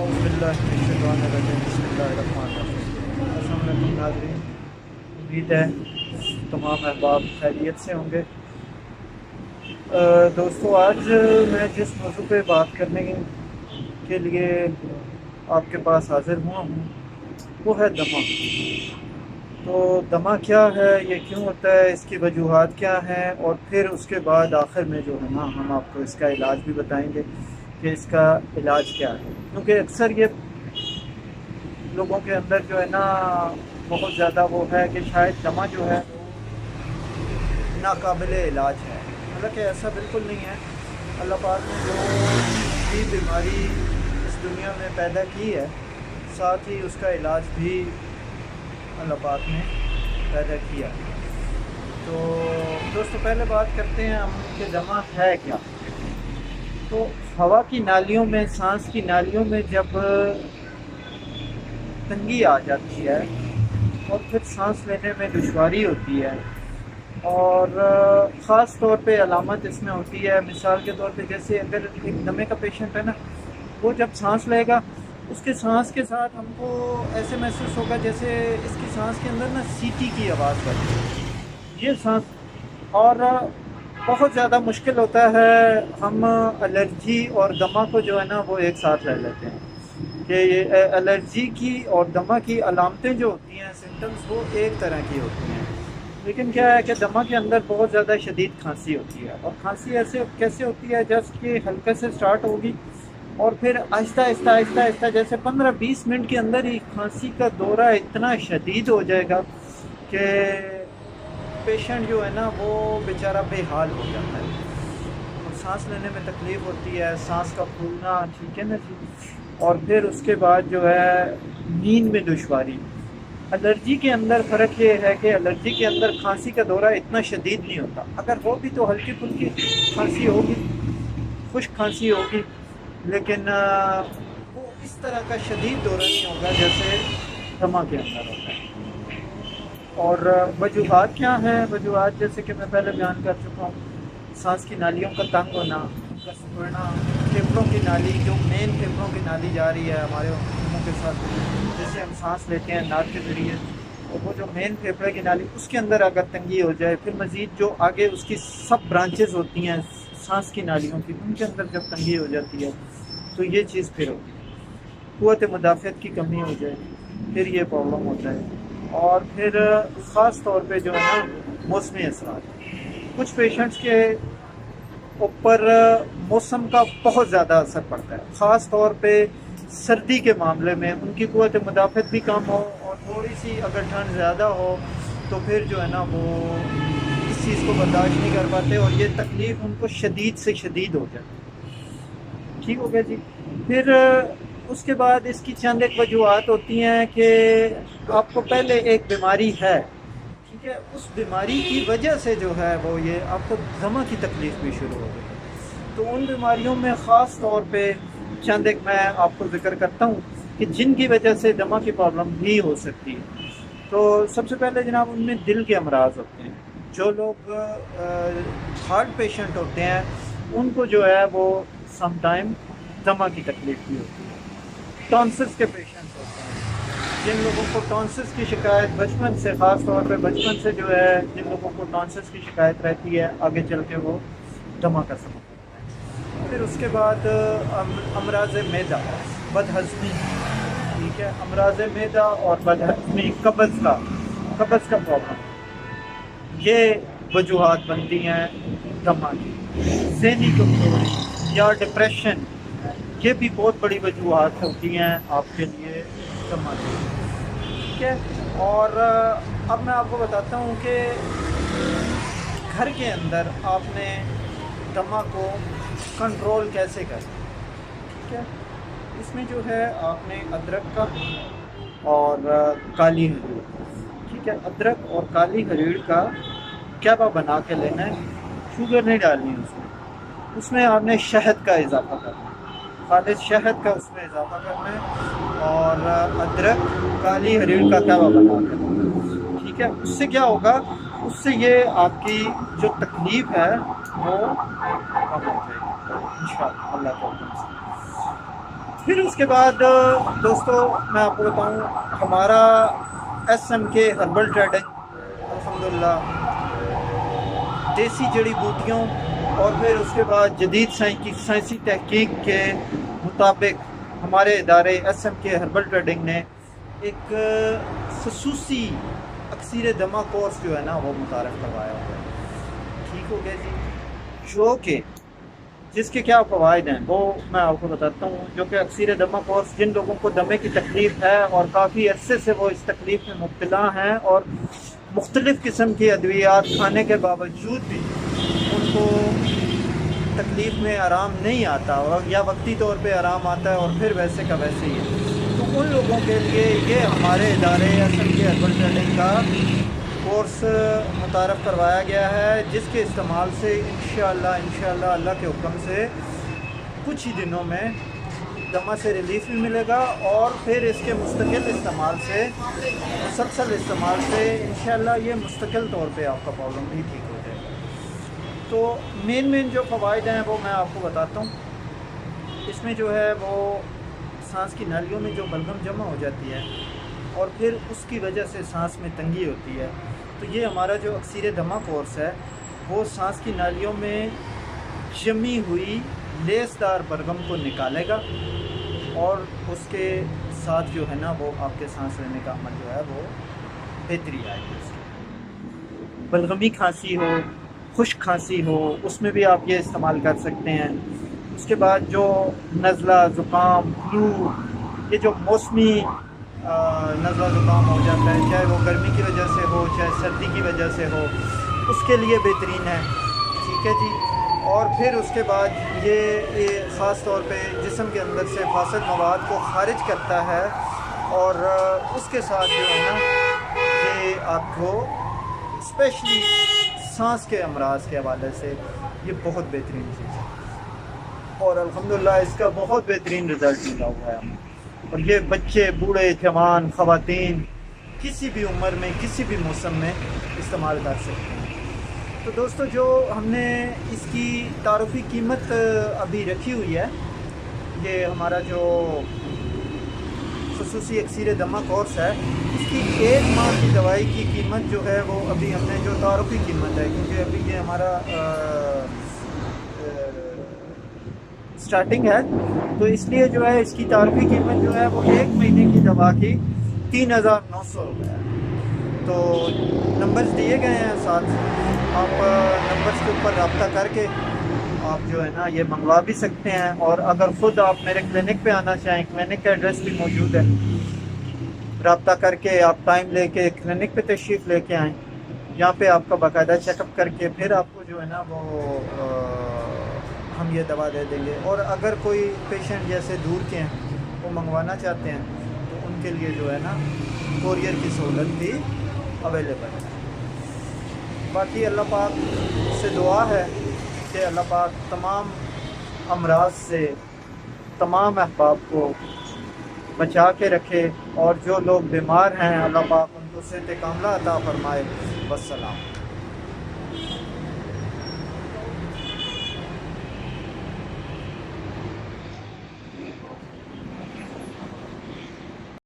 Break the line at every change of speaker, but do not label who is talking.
السلام علیکم ناظرین، امید ہے تمام احباب خیریت سے ہوں گے۔ دوستو، آج میں جس موضوع پہ بات کرنے کے لیے آپ کے پاس حاضر ہوا ہوں وہ ہے دمہ۔ تو دمہ کیا ہے، یہ کیوں ہوتا ہے، اس کی وجوہات کیا ہیں، اور پھر اس کے بعد آخر میں جو ہے نا ہم آپ کو اس کا علاج بھی بتائیں گے کہ اس کا علاج کیا ہے، کیونکہ اکثر یہ لوگوں کے اندر جو ہے نا بہت زیادہ وہ ہے کہ شاید دمہ جو ہے وہ ناقابل علاج ہے، حالانکہ ایسا بالکل نہیں ہے۔ اللہ پاک نے جو بھی بیماری اس دنیا میں پیدا کی ہے، ساتھ ہی اس کا علاج بھی اللہ پاک نے پیدا کیا۔ تو دوستو، پہلے بات کرتے ہیں ہم کہ دمہ ہے کیا۔ تو ہوا کی نالیوں میں، سانس کی نالیوں میں جب تنگی آ جاتی ہے اور پھر سانس لینے میں دشواری ہوتی ہے، اور خاص طور پہ علامت اس میں ہوتی ہے، مثال کے طور پہ جیسے اگر ایک دمے کا پیشنٹ ہے نا، وہ جب سانس لے گا اس کے سانس کے ساتھ ہم کو ایسے محسوس ہوگا جیسے اس کی سانس کے اندر نا سیٹی کی آواز بجتی ہے، یہ سانس۔ اور بہت زیادہ مشکل ہوتا ہے، ہم الرجی اور دمہ کو جو ہے نا وہ ایک ساتھ لے لیتے ہیں کہ یہ الرجی کی اور دمہ کی علامتیں جو ہوتی ہیں، سمٹمز، وہ ایک طرح کی ہوتی ہیں، لیکن کیا ہے کہ دمہ کے اندر بہت زیادہ شدید کھانسی ہوتی ہے، اور کھانسی ایسے کیسے ہوتی ہے جیسے کہ ہلکے سے سٹارٹ ہوگی اور پھر آہستہ آہستہ آہستہ آہستہ جیسے 15-20 منٹ کے اندر ہی کھانسی کا دورہ اتنا شدید ہو جائے گا کہ پیشنٹ جو ہے نا وہ بیچارہ بے حال ہو جاتا ہے، اور سانس لینے میں تکلیف ہوتی ہے، سانس کا پھولنا، ٹھیک ہے نا جی، اور پھر اس کے بعد جو ہے نیند میں دشواری۔ الرجی کے اندر فرق یہ ہے کہ الرجی کے اندر کھانسی کا دورہ اتنا شدید نہیں ہوتا، اگر ہو بھی تو ہلکی پھلکی کھانسی ہوگی، خشک کھانسی ہوگی، لیکن وہ اس طرح کا شدید دورہ نہیں ہوگا جیسے دمہ کے اندر ہوتا ہے۔ اور وجوہات کیا ہیں؟ وجوہات جیسے کہ میں پہلے بیان کر چکا ہوں، سانس کی نالیوں کا تنگ ہونا، ان کا سکڑنا، پھیپھڑوں کی نالی، جو مین پھیپھڑوں کی نالی جا رہی ہے ہمارے منہ کے ساتھ، جیسے ہم سانس لیتے ہیں ناک کے ذریعے، اور وہ جو مین پھیپھڑے کی نالی اس کے اندر اگر تنگی ہو جائے، پھر مزید جو آگے اس کی سب برانچز ہوتی ہیں سانس کی نالیوں کی، ان کے اندر جب تنگی ہو جاتی ہے تو یہ چیز پھر ہوتی ہے، قوت مدافعت کی کمی ہو جائے، پھر یہ پرابلم ہوتا ہے۔ اور پھر خاص طور پہ جو ہے نا موسمی اثرات، کچھ پیشنٹس کے اوپر موسم کا بہت زیادہ اثر پڑتا ہے، خاص طور پہ سردی کے معاملے میں ان کی قوت مدافعت بھی کم ہو، اور تھوڑی سی اگر ٹھنڈ زیادہ ہو تو پھر جو ہے نا وہ اس چیز کو برداشت نہیں کر پاتے، اور یہ تکلیف ان کو شدید سے شدید ہو جاتی ہے۔ ٹھیک ہو گیا جی۔ پھر اس کے بعد اس کی چند ایک وجوہات ہوتی ہیں کہ آپ کو پہلے ایک بیماری ہے، ٹھیک ہے، اس بیماری کی وجہ سے جو ہے وہ یہ آپ کو دمہ کی تکلیف بھی شروع ہو گئی۔ تو ان بیماریوں میں خاص طور پہ چند ایک میں آپ کو ذکر کرتا ہوں کہ جن کی وجہ سے دمہ کی پرابلم بھی ہو سکتی ہے۔ تو سب سے پہلے جناب ان میں دل کے امراض ہوتے ہیں، جو لوگ ہارٹ پیشنٹ ہوتے ہیں ان کو جو ہے وہ سم ٹائم دمہ کی تکلیف بھی ہوتی ہے۔ ٹانسلس کے پیشنٹس ہوتے ہیں، جن لوگوں کو ٹانسلس کی شکایت بچپن سے، خاص طور پہ بچپن سے جو ہے جن لوگوں کو ٹانسلس کی شکایت رہتی ہے، آگے چل کے وہ دمہ کا سبب ہوتا ہے۔ پھر اس کے بعد امراض معدہ، بدہضمی، ٹھیک ہے، امراض معدہ اور بدہضمی، قبض کا پرابلم، یہ وجوہات بنتی ہیں دمہ کی۔ ذہنی کمزوری یا ڈپریشن، یہ بھی بہت بڑی وجوہات ہوتی ہیں آپ کے لیے دمہ کی، ٹھیک ہے۔ اور اب میں آپ کو بتاتا ہوں کہ گھر کے اندر آپ نے دمہ کو کنٹرول کیسے کرنا، ٹھیک ہے۔ اس میں جو ہے آپ نے ادرک کا اور کالی ہریڑ، ٹھیک ہے، ادرک اور کالی ہریڑ کا کعبہ بنا کے لینا ہے، شوگر نہیں ڈالنی ہے، اس میں آپ نے شہد کا اضافہ کرنا ہے، خالص شہد کا اس میں اضافہ کرنا ہے، اور ادرک کالی ہریڑ کا کعبہ بنا کے، ٹھیک ہے۔ اس سے کیا ہوگا، اس سے یہ آپ کی جو تکلیف ہے وہ کم ہو جائے گی انشاءاللہ، اللہ کے حکم سے۔ پھر اس کے بعد دوستو میں آپ کو بتاؤں، ہمارا SMK ہربل ٹریڈنگ الحمدللہ دیسی جڑی بوٹیوں اور پھر اس کے بعد جدید سائنسی تحقیق کے مطابق ہمارے ادارے SMK ہربل ٹریڈنگ نے ایک خصوصی اکسیر دمہ کورس جو ہے نا وہ متعارف کروایا ہوا ہے، ٹھیک ہو گیا جی، جو کہ جس کے کیا فوائد ہیں وہ میں آپ کو بتاتا ہوں۔ جو کہ اکسیر دمہ کورس جن لوگوں کو دمے کی تکلیف ہے اور کافی عرصے سے وہ اس تکلیف میں مبتلا ہیں اور مختلف قسم کی ادویات کھانے کے باوجود بھی ان کو تکلیف میں آرام نہیں آتا اور یا وقتی طور پہ آرام آتا ہے اور پھر ویسے کا ویسے ہی ہے، تو ان لوگوں کے لیے یہ ہمارے ادارے SMK ہربل ٹریڈنگ کا کورس متعارف کروایا گیا ہے، جس کے استعمال سے انشاءاللہ اللہ کے حکم سے کچھ ہی دنوں میں دمہ سے ریلیف بھی ملے گا، اور پھر اس کے مستقل استعمال سے مسلسل استعمال سے انشاءاللہ یہ مستقل طور پہ آپ کا پرابلم بھی ٹھیک ہو جائے گا۔ تو مین جو فوائد ہیں وہ میں آپ کو بتاتا ہوں۔ اس میں جو ہے وہ سانس کی نالیوں میں جو بلغم جمع ہو جاتی ہے اور پھر اس کی وجہ سے سانس میں تنگی ہوتی ہے، تو یہ ہمارا جو اکسیر دمہ کورس ہے وہ سانس کی نالیوں میں جمی ہوئی لیس دار بلغم کو نکالے گا، اور اس کے ساتھ جو ہے نا وہ آپ کے سانس لینے کا عمل جو ہے وہ بہتری آئے گی۔ اس کی بلغمی کھانسی ہو، خشک کھانسی ہو، اس میں بھی آپ یہ استعمال کر سکتے ہیں۔ اس کے بعد جو نزلہ، زکام، فلو، یہ جو موسمی نزلہ زکام ہو جاتا ہے، چاہے وہ گرمی کی وجہ سے ہو چاہے سردی کی وجہ سے ہو، اس کے لیے بہترین ہے، ٹھیک ہے جی۔ اور پھر اس کے بعد یہ خاص طور پہ جسم کے اندر سے فاسد مواد کو خارج کرتا ہے، اور اس کے ساتھ جو ہے نا یہ آپ کو اسپیشلی سانس کے امراض کے حوالے سے یہ بہت بہترین چیز ہے، اور الحمدللہ اس کا بہت بہترین رزلٹ ملا ہوا ہے ہمیں۔ اور یہ بچے، بوڑھے، جوان، خواتین کسی بھی عمر میں کسی بھی موسم میں استعمال کر سکتے ہیں۔ تو دوستو جو ہم نے اس کی تعارفی قیمت ابھی رکھی ہوئی ہے، یہ ہمارا جو خصوصی اکسیر دمہ کورس ہے، اس کی 1 ماہ کی دوائی کی قیمت جو ہے وہ ابھی ہم نے جو تعارفی قیمت ہے، کیونکہ ابھی یہ ہمارا سٹارٹنگ ہے، تو اس لیے جو ہے اس کی تعارفی قیمت جو ہے وہ 1 مہینے کی دوا کی 3900 روپے ہے۔ تو نمبرز دیے گئے ہیں ساتھ، آپ نمبرز کے اوپر رابطہ کر کے آپ جو ہے نا یہ منگوا بھی سکتے ہیں، اور اگر خود آپ میرے کلینک پہ آنا چاہیں، کلینک کا ایڈریس بھی موجود ہے، رابطہ کر کے آپ ٹائم لے کے کلینک پہ تشریف لے کے آئیں، یہاں پہ آپ کا باقاعدہ چیک اپ کر کے پھر آپ کو جو ہے نا وہ ہم یہ دوا دے دیں گے۔ اور اگر کوئی پیشنٹ جیسے دور کے ہیں وہ منگوانا چاہتے ہیں تو ان کے لیے جو ہے نا کوریئر کی سہولت بھی اویلیبل ہے۔ باقی اللہ پاک سے دعا ہے کہ اللہ پاک تمام امراض سے تمام احباب کو بچا کے رکھے، اور جو لوگ بیمار ہیں اللہ پاک ان کو صحت کاملہ عطا فرمائے۔ والسلام۔